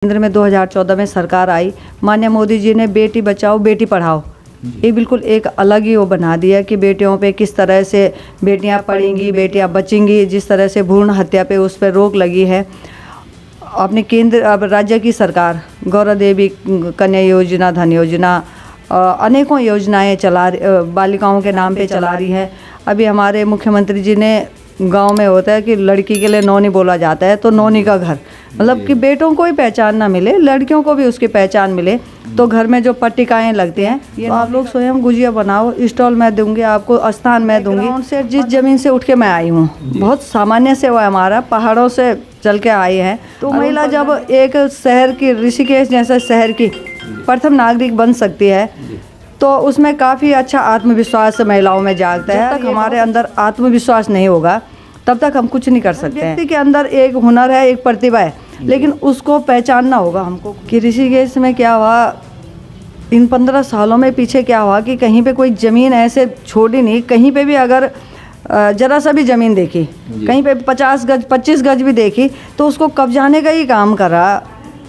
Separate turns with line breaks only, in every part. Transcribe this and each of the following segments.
केंद्र में 2014 में सरकार आई, माननीय मोदी जी ने बेटी बचाओ बेटी पढ़ाओ ये बिल्कुल एक अलग ही वो बना दिया कि बेटियों पे किस तरह से बेटियां पढ़ेंगी, बेटियां बचेंगी। जिस तरह से भ्रूण हत्या पे उस पर रोक लगी है। अपने केंद्र अब राज्य की सरकार गौरव देवी कन्या योजना, धन योजना, अनेकों योजनाएं बालिकाओं के नाम पे चला रही है। अभी हमारे मुख्यमंत्री जी ने गांव में होता है कि लड़की के लिए नौनी बोला जाता है, तो नौनी का घर मतलब कि बेटों को ही पहचान ना मिले, लड़कियों को भी उसकी पहचान मिले। तो घर में जो पट्टिकाएं लगती हैं ये तो आप लोग स्वयं गुजिया बनाओ, स्टॉल मैं दूंगी आपको, स्थान मैं दूंगी। से जिस जमीन से उठ के मैं आई हूँ, बहुत सामान्य से वो हमारा पहाड़ों से चल के आई है। तो महिला जब एक शहर की, ऋषिकेश जैसे शहर की प्रथम नागरिक बन सकती है तो उसमें काफ़ी अच्छा आत्मविश्वास महिलाओं में जागता है। जब तक हमारे अंदर आत्मविश्वास नहीं होगा तब तक हम कुछ नहीं कर सकते हैं। व्यक्ति के अंदर एक हुनर है, एक प्रतिभा है, लेकिन उसको पहचानना होगा हमको कि ऋषिकेश में क्या हुआ, इन 15 सालों में पीछे क्या हुआ कि कहीं पे कोई ज़मीन ऐसे छोड़ी नहीं। कहीं पे भी अगर जरा सा भी ज़मीन देखी, कहीं पे 50 गज 25 गज भी देखी तो उसको कब्जाने का ही काम करा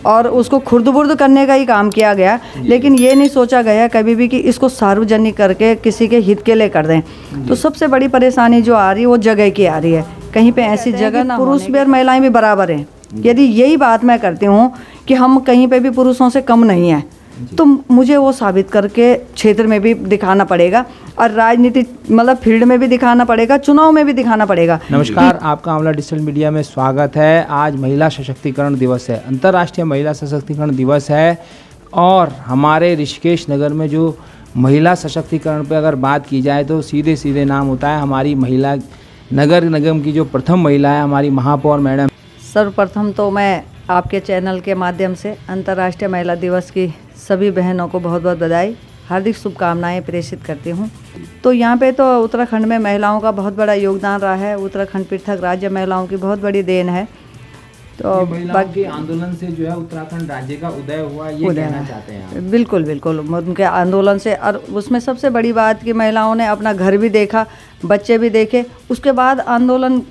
और उसको खुर्द-बुर्द करने का ही काम किया गया। लेकिन ये नहीं सोचा गया कभी भी कि इसको सार्वजनिक करके किसी के हित के लिए कर दें। तो सबसे बड़ी परेशानी जो आ रही है वो जगह की आ रही है। कहीं पे ऐसी जगह ना, पुरुष भी और महिलाएं भी बराबर हैं। यदि यही बात मैं करती हूँ कि हम कहीं पे भी पुरुषों से कम नहीं हैं, तो मुझे वो साबित करके क्षेत्र में भी दिखाना पड़ेगा और राजनीति मतलब फील्ड में भी दिखाना पड़ेगा, चुनाव में भी दिखाना पड़ेगा।
नमस्कार, आपका आंवला डिजिटल मीडिया में स्वागत है। आज महिला सशक्तिकरण दिवस है, अंतर्राष्ट्रीय महिला सशक्तिकरण दिवस है। और हमारे ऋषिकेश नगर में जो महिला सशक्तिकरण पे अगर बात की जाए तो सीधे सीधे नाम होता है हमारी महिला नगर निगम की जो प्रथम महिला है हमारी महापौर मैडम।
सर्वप्रथम तो मैं आपके चैनल के माध्यम से अंतर्राष्ट्रीय महिला दिवस की सभी बहनों को बहुत बहुत बधाई, हार्दिक शुभकामनाएं प्रेषित करती हूं। तो यहाँ पे तो उत्तराखंड में महिलाओं का बहुत बड़ा योगदान रहा है। उत्तराखंड पृथक राज्य महिलाओं की बहुत बड़ी देन है। तो
महिलाओं के आंदोलन से जो है उत्तराखंड राज्य का उदय हुआ, ये कहना चाहते हैं आप?
बिल्कुल बिल्कुल, उनके आंदोलन से। और उसमें सबसे बड़ी बात कि महिलाओं ने अपना घर भी देखा, बच्चे भी देखे, उसके बाद आंदोलन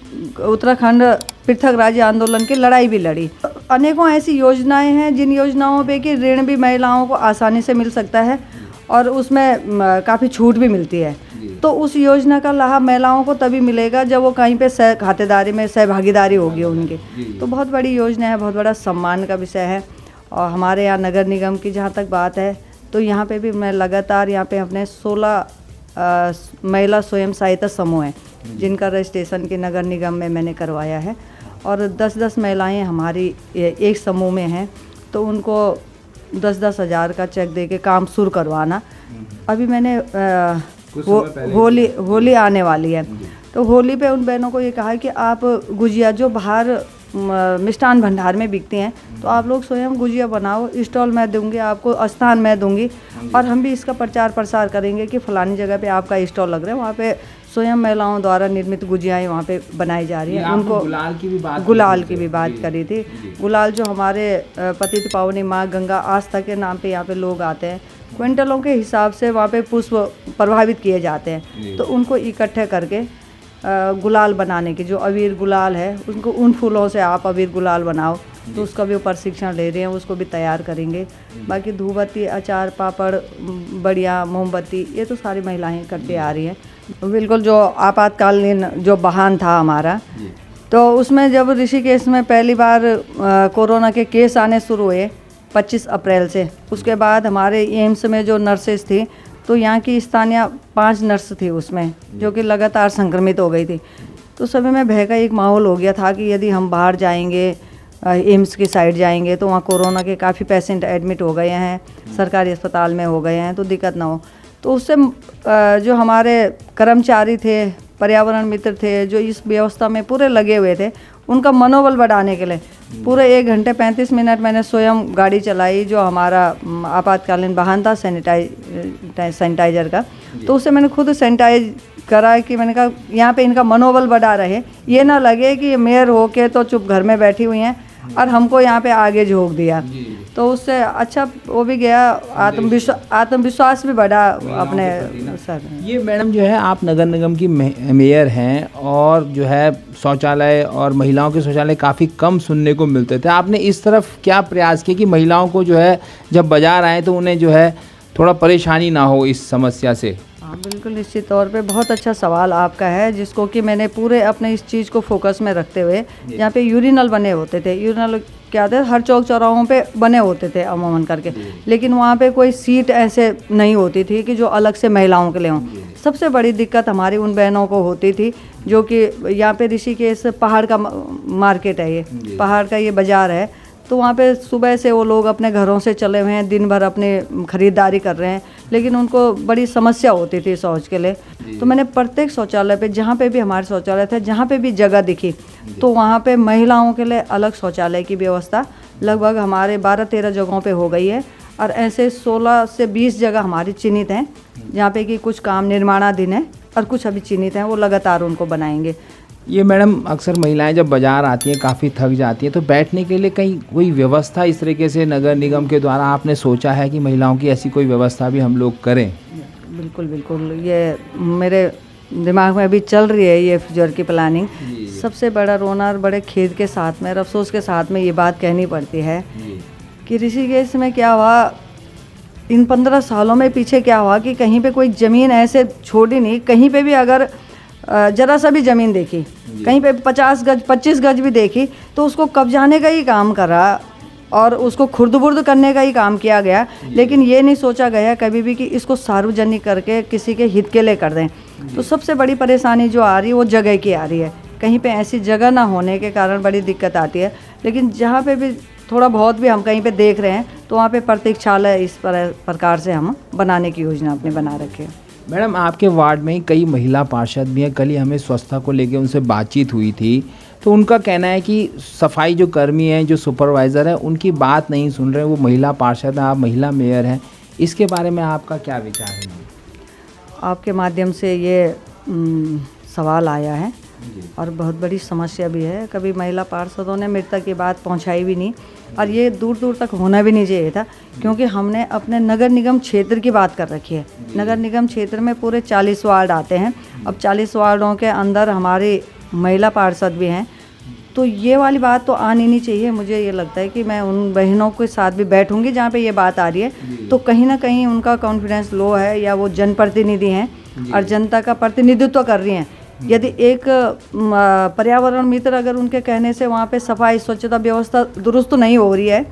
उत्तराखंड पृथक राज्य आंदोलन की लड़ाई भी लड़ी। अनेकों ऐसी योजनाएं हैं जिन योजनाओं पे कि ऋण भी महिलाओं को आसानी से मिल सकता है और उसमें काफ़ी छूट भी मिलती है। तो उस योजना का लाभ महिलाओं को तभी मिलेगा जब वो कहीं पे खातेदारी में सहभागीदारी होगी उनकी। तो बहुत बड़ी योजना है, बहुत बड़ा सम्मान का विषय है। और हमारे यहाँ नगर निगम की जहाँ तक बात है तो यहाँ पे भी मैं लगातार यहाँ पे अपने 16 महिला स्वयं सहायता समूह हैं जिनका रजिस्ट्रेशन की नगर निगम में मैंने करवाया है। और 10-10 महिलाएं हमारी एक समूह में हैं, तो उनको 10-10 हज़ार का चेक दे के काम शुरू करवाना। अभी मैंने होली आने वाली है, तो होली पे उन बहनों को ये कहा कि आप गुजिया जो बाहर मिष्ठान भंडार में बिकती हैं, तो आप लोग स्वयं गुजिया बनाओ, स्टॉल मैं दूंगी आपको, स्थान मैं दूंगी। और हम भी इसका प्रचार प्रसार करेंगे कि फलानी जगह पे आपका स्टॉल लग रहा है, वहाँ पे स्वयं महिलाओं द्वारा निर्मित गुजियाएँ वहाँ पे बनाई जा रही है। उनको गुलाल की भी बात करी थी। गुलाल जो हमारे पतित पावनी माँ गंगा आस्था के नाम पे यहाँ पे लोग आते हैं, क्विंटलों के हिसाब से वहाँ पे पुष्प प्रभावित किए जाते हैं, तो उनको इकट्ठे करके गुलाल बनाने की, जो अबीर गुलाल है उनको उन फूलों से आप अबीर गुलाल बनाओ, तो उसका भी प्रशिक्षण ले रहे हैं, उसको भी तैयार करेंगे। बाकी धूपबत्ती, अचार, पापड़, बढ़िया, मोमबत्ती, ये तो सारी महिलाएं करती आ रही हैं। बिल्कुल, जो आपातकालीन जो वाहन था हमारा, तो उसमें जब ऋषिकेश में पहली बार कोरोना के केस आने शुरू हुए 25 अप्रैल से, उसके बाद हमारे एम्स में जो नर्सेज थी, तो यहाँ की स्थानीय 5 नर्स थी उसमें जो कि लगातार संक्रमित हो गई थी। तो सभी में भय का एक माहौल हो गया था कि यदि हम बाहर जाएंगे, एम्स की साइड जाएंगे, तो वहाँ कोरोना के काफ़ी पेशेंट एडमिट हो गए हैं, सरकारी अस्पताल में हो गए हैं, तो दिक्कत ना हो। तो उससे जो हमारे कर्मचारी थे, पर्यावरण मित्र थे, जो इस व्यवस्था में पूरे लगे हुए थे, उनका मनोबल बढ़ाने के लिए पूरे 1 घंटे 35 मिनट मैंने स्वयं गाड़ी चलाई, जो हमारा आपातकालीन वाहन था सैनिटाइजर का। तो उससे मैंने खुद सैनिटाइज करा कि मैंने कहा यहाँ पे इनका मनोबल बढ़ा रहे, ये ना लगे कि मेयर होके तो चुप घर में बैठी हुई हैं, और हमको यहाँ पे आगे झोंक दिया। तो उससे अच्छा वो भी गया, आत्मविश्वास भी बढ़ा अपने सर।
ये मैडम जो है आप नगर निगम की मेयर हैं और जो है शौचालय और महिलाओं के शौचालय काफ़ी कम सुनने को मिलते थे। आपने इस तरफ क्या प्रयास किए कि महिलाओं को जो है जब बाजार आए तो उन्हें जो है थोड़ा परेशानी ना हो इस समस्या से?
हाँ बिल्कुल, निश्चित तौर पे बहुत अच्छा सवाल आपका है, जिसको कि मैंने पूरे अपने इस चीज़ को फोकस में रखते हुए, यहाँ पे यूरिनल बने होते थे। यूरिनल क्या थे, हर चौक चौराहों पे बने होते थे अमूमन करके, लेकिन वहाँ पे कोई सीट ऐसे नहीं होती थी कि जो अलग से महिलाओं के लिए हों। सबसे बड़ी दिक्कत हमारी उन बहनों को होती थी जो कि यहाँ पे ऋषिकेश पहाड़ का मार्केट है, ये पहाड़ का ये बाज़ार है। तो वहाँ पे सुबह से वो लोग अपने घरों से चले हुए हैं, दिन भर अपने ख़रीदारी कर रहे हैं, लेकिन उनको बड़ी समस्या होती थी शौच के लिए। तो मैंने प्रत्येक शौचालय पे, जहाँ पे भी हमारे शौचालय थे, जहाँ पे भी जगह दिखी, तो वहाँ पे महिलाओं के लिए अलग शौचालय की व्यवस्था लगभग हमारे 12-13 जगहों पे हो गई है। और ऐसे 16 से 20 जगह हमारी चिन्हित हैं, जहाँ पे कि कुछ काम निर्माणाधीन है और कुछ अभी चिन्हित हैं, वो लगातार उनको बनाएंगे।
ये मैडम अक्सर महिलाएं जब बाज़ार आती हैं काफ़ी थक जाती हैं, तो बैठने के लिए कहीं कोई व्यवस्था इस तरीके से नगर निगम के द्वारा आपने सोचा है कि महिलाओं की ऐसी कोई व्यवस्था भी हम लोग करें?
बिल्कुल बिल्कुल, ये मेरे दिमाग में अभी चल रही है ये फ्यूचर की प्लानिंग। सबसे बड़ा रोना और बड़े खेद के साथ में, अफसोस के साथ में ये बात कहनी पड़ती है कि ऋषिकेश में क्या हुआ, इन 15 सालों में पीछे क्या हुआ कि कहीं पे कोई ज़मीन ऐसे छोड़ी नहीं, कहीं पे भी अगर जरा सा भी ज़मीन देखी, कहीं पे 50 गज 25 गज भी देखी, तो उसको कब्जाने का ही काम करा और उसको खुर्द-बुर्द करने का ही काम किया गया। लेकिन ये नहीं सोचा गया कभी भी कि इसको सार्वजनिक करके किसी के हित के लिए कर दें। तो सबसे बड़ी परेशानी जो आ रही है वो जगह की आ रही है। कहीं पे ऐसी जगह ना होने के कारण बड़ी दिक्कत आती है, लेकिन जहाँ पे भी थोड़ा बहुत भी हम कहीं पे देख रहे हैं तो वहाँ पे प्रतीक्षालय इस प्रकार से हम बनाने की योजना अपने बना रखे हैं।
मैडम आपके वार्ड में ही कई महिला पार्षद भी हैं। कल ही हमें स्वच्छता को लेकर उनसे बातचीत हुई थी, तो उनका कहना है कि सफाई जो कर्मी हैं, जो सुपरवाइज़र हैं, उनकी बात नहीं सुन रहे। वो महिला पार्षद हैं, आप महिला मेयर हैं, इसके बारे में आपका क्या विचार है?
आपके माध्यम से ये सवाल आया है और बहुत बड़ी समस्या भी है। कभी महिला पार्षदों ने मेरे तक ये बात पहुंचाई भी नहीं और ये दूर दूर तक होना भी नहीं चाहिए था, क्योंकि हमने अपने नगर निगम क्षेत्र की बात कर रखी है। नगर निगम क्षेत्र में पूरे 40 वार्ड आते हैं। अब 40 वार्डों के अंदर हमारी महिला पार्षद भी हैं, तो ये वाली बात तो आनी नहीं चाहिए। मुझे ये लगता है कि मैं उन बहनों के साथ भी बैठूंगी जहाँ पे ये बात आ रही है, तो कहीं ना कहीं उनका कॉन्फिडेंस लो है, या वो जनप्रतिनिधि हैं और जनता का प्रतिनिधित्व कर रही हैं। यदि एक पर्यावरण मित्र अगर उनके कहने से वहाँ पे सफाई स्वच्छता व्यवस्था दुरुस्त नहीं हो रही है,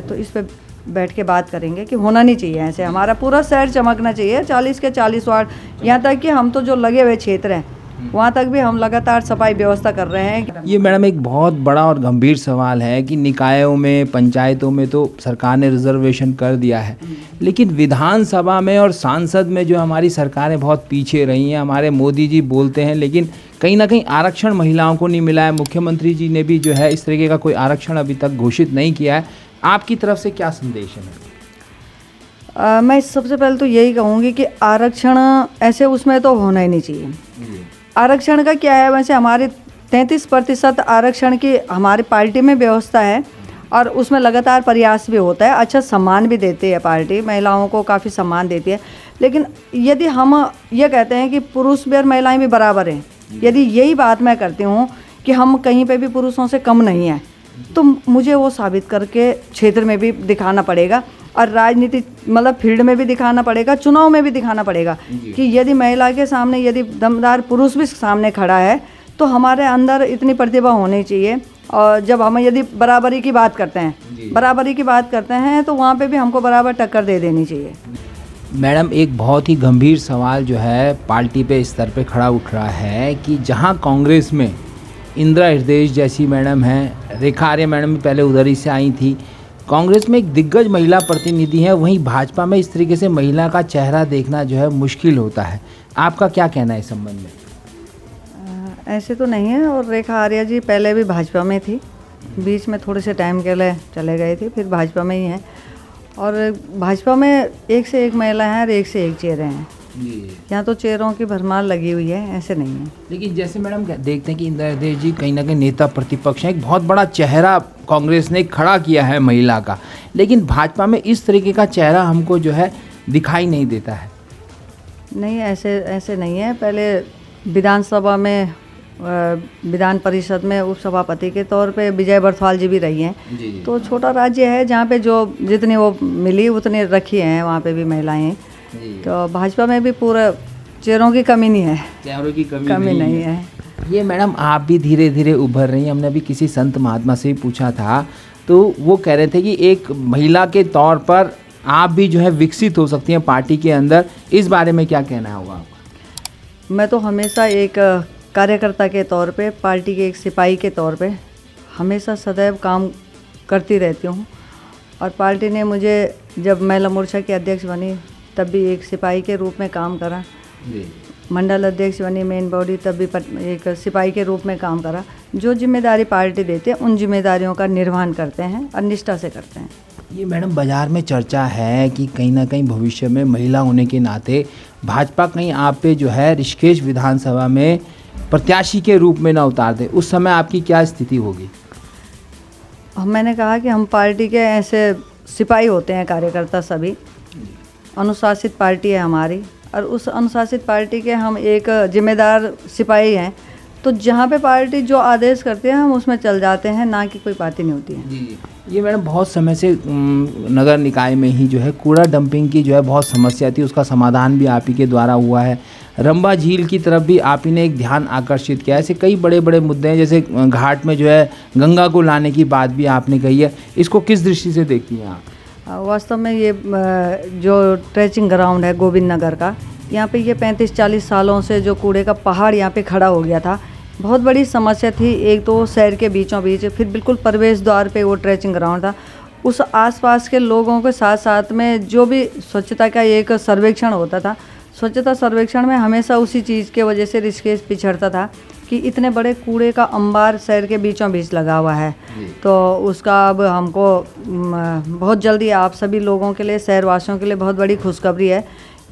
तो इस पे बैठ के बात करेंगे कि होना नहीं चाहिए ऐसे। हमारा पूरा शहर चमकना चाहिए, 40 के 40 वार्ड, यहाँ तक कि हम तो जो लगे हुए क्षेत्र हैं वहाँ तक भी हम लगातार सफाई व्यवस्था कर रहे हैं।
ये मैडम एक बहुत बड़ा और गंभीर सवाल है कि निकायों में, पंचायतों में तो सरकार ने रिजर्वेशन कर दिया है, लेकिन विधानसभा में और सांसद में जो हमारी सरकारें बहुत पीछे रही हैं। हमारे मोदी जी बोलते हैं, लेकिन कहीं ना कहीं आरक्षण महिलाओं को नहीं मिला है। मुख्यमंत्री जी ने भी जो है इस तरीके का कोई आरक्षण अभी तक घोषित नहीं किया है। आपकी तरफ से क्या संदेश है?
मैं सबसे पहले तो यही कहूँगी कि आरक्षण ऐसे उसमें तो होना ही नहीं चाहिए। आरक्षण का क्या है, वैसे हमारे 33% आरक्षण की हमारी पार्टी में व्यवस्था है और उसमें लगातार प्रयास भी होता है। अच्छा सम्मान भी देती है पार्टी, महिलाओं को काफ़ी सम्मान देती है। लेकिन यदि हम ये कहते हैं कि पुरुष भी और महिलाएं भी बराबर हैं, यदि यही बात मैं करती हूँ कि हम कहीं पे भी पुरुषों से कम नहीं हैं, तो मुझे वो साबित करके क्षेत्र में भी दिखाना पड़ेगा और राजनीति मतलब फील्ड में भी दिखाना पड़ेगा, चुनाव में भी दिखाना पड़ेगा कि यदि महिला के सामने यदि दमदार पुरुष भी सामने खड़ा है तो हमारे अंदर इतनी प्रतिभा होनी चाहिए। और जब हम यदि बराबरी की बात करते हैं तो वहाँ पे भी हमको बराबर टक्कर दे देनी चाहिए।
मैडम एक बहुत ही गंभीर सवाल जो है पार्टी पे स्तर पे खड़ा उठ रहा है कि जहाँ कांग्रेस में इंदिरा हृदय जैसी मैडम हैं, रेखा आर्य मैडम भी पहले उधर ही से आई थी, कांग्रेस में एक दिग्गज महिला प्रतिनिधि है, वहीं भाजपा में इस तरीके से महिला का चेहरा देखना जो है मुश्किल होता है। आपका क्या कहना है इस संबंध में?
ऐसे तो नहीं है, और रेखा आर्य जी पहले भी भाजपा में थी, बीच में थोड़े से टाइम के लिए चले गए थे, फिर भाजपा में ही हैं। और भाजपा में एक से एक महिला हैं और एक से एक चेहरे हैं। यहाँ तो चेहरों की भरमार लगी हुई है, ऐसे नहीं है।
लेकिन जैसे मैडम देखते हैं कि इंदिरा हृदय जी कहीं ना कहीं नेता प्रतिपक्ष हैं, एक बहुत बड़ा चेहरा कांग्रेस ने खड़ा किया है महिला का, लेकिन भाजपा में इस तरीके का चेहरा हमको जो है दिखाई नहीं देता है।
नहीं, ऐसे नहीं है। पहले विधानसभा में विधान परिषद में उपसभापति के तौर पे विजय बरथवाल जी भी रही हैं। तो छोटा राज्य है जहाँ पे जो जितनी वो मिली उतनी रखी हैं, वहाँ पे भी महिलाएं। तो भाजपा में भी पूरा चेहरों की कमी नहीं है,
चेहरों की
कमी नहीं है।
ये मैडम आप भी धीरे धीरे उभर रही हैं। हमने अभी किसी संत महात्मा से भी पूछा था, तो वो कह रहे थे कि एक महिला के तौर पर आप भी जो है विकसित हो सकती हैं पार्टी के अंदर। इस बारे में क्या कहना होगा आपका?
मैं तो हमेशा एक कार्यकर्ता के तौर पे, पार्टी के एक सिपाही के तौर पे हमेशा सदैव काम करती रहती हूँ। और पार्टी ने मुझे जब महिला मोर्चा की अध्यक्ष बनी तब भी एक सिपाही के रूप में काम करा, मंडल अध्यक्ष बनी मेन बॉडी तब भी एक सिपाही के रूप में काम करा। जो जिम्मेदारी पार्टी देती है उन जिम्मेदारियों का निर्वहन करते हैं और निष्ठा से करते हैं।
ये मैडम बाज़ार में चर्चा है कि कहीं ना कहीं भविष्य में महिला होने के नाते भाजपा कहीं आप पे जो है ऋषिकेश विधानसभा में प्रत्याशी के रूप में ना उतार दे, उस समय आपकी क्या स्थिति होगी?
मैंने कहा कि हम पार्टी के ऐसे सिपाही होते हैं, कार्यकर्ता सभी। अनुशासित पार्टी है हमारी और उस अनुशासित पार्टी के हम एक जिम्मेदार सिपाही हैं। तो जहाँ पे पार्टी जो आदेश करती है हम उसमें चल जाते हैं, ना कि कोई पार्टी नहीं होती है।
ये मैडम बहुत समय से नगर निकाय में ही जो है कूड़ा डंपिंग की जो है बहुत समस्या थी, उसका समाधान भी आप ही के द्वारा हुआ है। रंबा झील की तरफ भी आप ही ने एक ध्यान आकर्षित किया। ऐसे कई बड़े बड़े मुद्दे हैं, जैसे घाट में जो है गंगा को लाने की बात भी आपने कही है। इसको किस दृष्टि से देखती हैं आप?
वास्तव में ये जो ट्रेचिंग ग्राउंड है गोविंद नगर का, यहाँ पे ये 35-40 सालों से जो कूड़े का पहाड़ यहाँ पे खड़ा हो गया था, बहुत बड़ी समस्या थी। एक तो शहर के बीचों बीच, फिर बिल्कुल प्रवेश द्वार पे वो ट्रेचिंग ग्राउंड था। उस आसपास के लोगों के साथ साथ में जो भी स्वच्छता का एक सर्वेक्षण होता था, स्वच्छता सर्वेक्षण में हमेशा उसी चीज़ के वजह से ऋषिकेश पिछड़ता था कि इतने बड़े कूड़े का अंबार शहर के बीचों बीच लगा हुआ है। तो उसका अब हमको बहुत जल्दी आप सभी लोगों के लिए, शहरवासियों के लिए बहुत बड़ी खुशखबरी है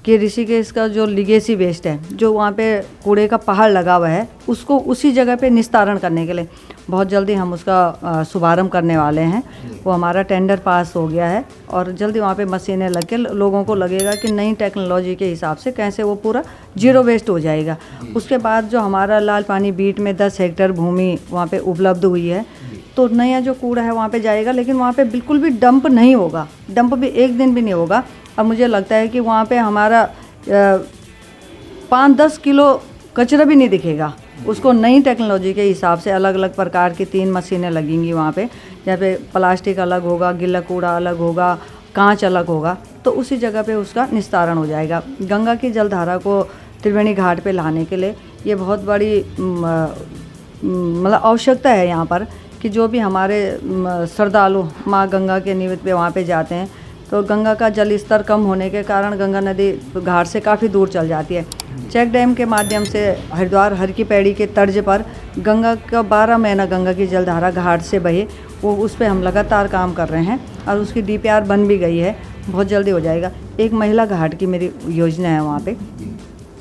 कि ऋषिकेश का जो लिगेसी वेस्ट है, जो वहाँ पे कूड़े का पहाड़ लगा हुआ है, उसको उसी जगह पे निस्तारण करने के लिए बहुत जल्दी हम उसका शुभारंभ करने वाले हैं। वो हमारा टेंडर पास हो गया है और जल्दी वहाँ पे मशीनें लग के लोगों को लगेगा कि नई टेक्नोलॉजी के हिसाब से कैसे वो पूरा जीरो वेस्ट हो जाएगा। उसके बाद जो हमारा लाल पानी बीट में 10 हेक्टेयर भूमि वहाँ पे उपलब्ध हुई है, तो नया जो कूड़ा है वहाँ पे जाएगा, लेकिन वहाँ पे बिल्कुल भी डंप नहीं होगा, डंप भी एक दिन भी नहीं होगा। और मुझे लगता है कि वहाँ पे हमारा 5-10 किलो कचरा भी नहीं दिखेगा। उसको नई टेक्नोलॉजी के हिसाब से अलग अलग प्रकार की 3 मशीनें लगेंगी वहाँ पे, जहाँ पे प्लास्टिक अलग होगा, गीला कूड़ा अलग होगा, कांच अलग होगा। तो उसी जगह पे उसका निस्तारण हो जाएगा। गंगा की जलधारा को त्रिवेणी घाट पे लाने के लिए ये बहुत बड़ी मतलब आवश्यकता है यहाँ पर कि जो भी हमारे श्रद्धालु माँ गंगा के निमित्त पे वहाँ पे जाते हैं, तो गंगा का जल स्तर कम होने के कारण गंगा नदी घाट से काफ़ी दूर चल जाती है। चेक डैम के माध्यम से हरिद्वार हर की पैड़ी के तर्ज पर गंगा का 12 महीना गंगा की जलधारा घाट से बहे, वो उस पर हम लगातार काम कर रहे हैं और उसकी DPR बन भी गई है, बहुत जल्दी हो जाएगा। एक महिला घाट की मेरी योजना है वहाँ पे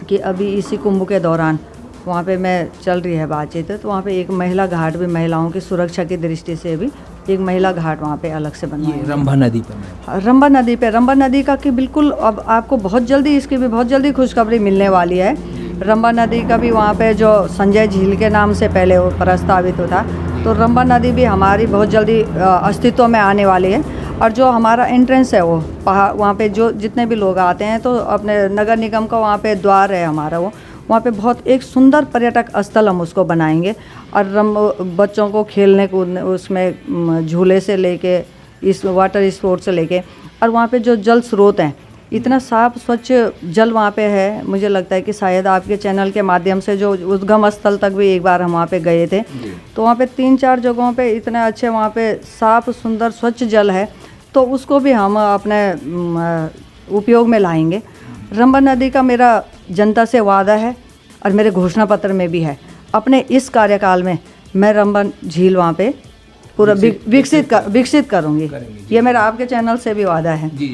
कि अभी इसी कुंभ के दौरान वहाँ पे मैं चल रही है बातचीत, तो वहाँ पे एक महिला घाट भी, महिलाओं की सुरक्षा की दृष्टि से भी एक महिला घाट वहाँ पे अलग से बनवाएंगे।
रंभा नदी पर,
रंभा नदी का कि बिल्कुल अब आपको बहुत जल्दी, इसकी भी बहुत जल्दी खुशखबरी मिलने वाली है। रंभा नदी का भी वहाँ पे जो संजय झील के नाम से पहले वो प्रस्तावित होता, तो रंभा नदी भी हमारी बहुत जल्दी अस्तित्व में आने वाली है। और जो हमारा एंट्रेंस है वो पहाड़, वहाँ पे जो जितने भी लोग आते हैं, तो अपने नगर निगम का वहाँ पे द्वार है हमारा, वो वहाँ पे बहुत एक सुंदर पर्यटक स्थल हम उसको बनाएंगे। और बच्चों को खेलने कूदने उसमें झूले से लेके इस वाटर स्पोर्ट्स से लेके, और वहाँ पे जो जल स्रोत हैं, इतना साफ स्वच्छ जल वहाँ पे है। मुझे लगता है कि शायद आपके चैनल के माध्यम से जो उद्गम स्थल तक भी एक बार हम वहाँ पे गए थे, तो वहाँ पे 3-4 जगहों पे इतने अच्छे वहाँ पे साफ सुंदर स्वच्छ जल है, तो उसको भी हम अपने उपयोग में लाएंगे। रंभा नदी का मेरा जनता से वादा है और मेरे घोषणा पत्र में भी है, अपने इस कार्यकाल में मैं रंभा झील वहाँ पे पूरा विकसित करूँगी। ये मेरा आपके चैनल से भी वादा है।
जी।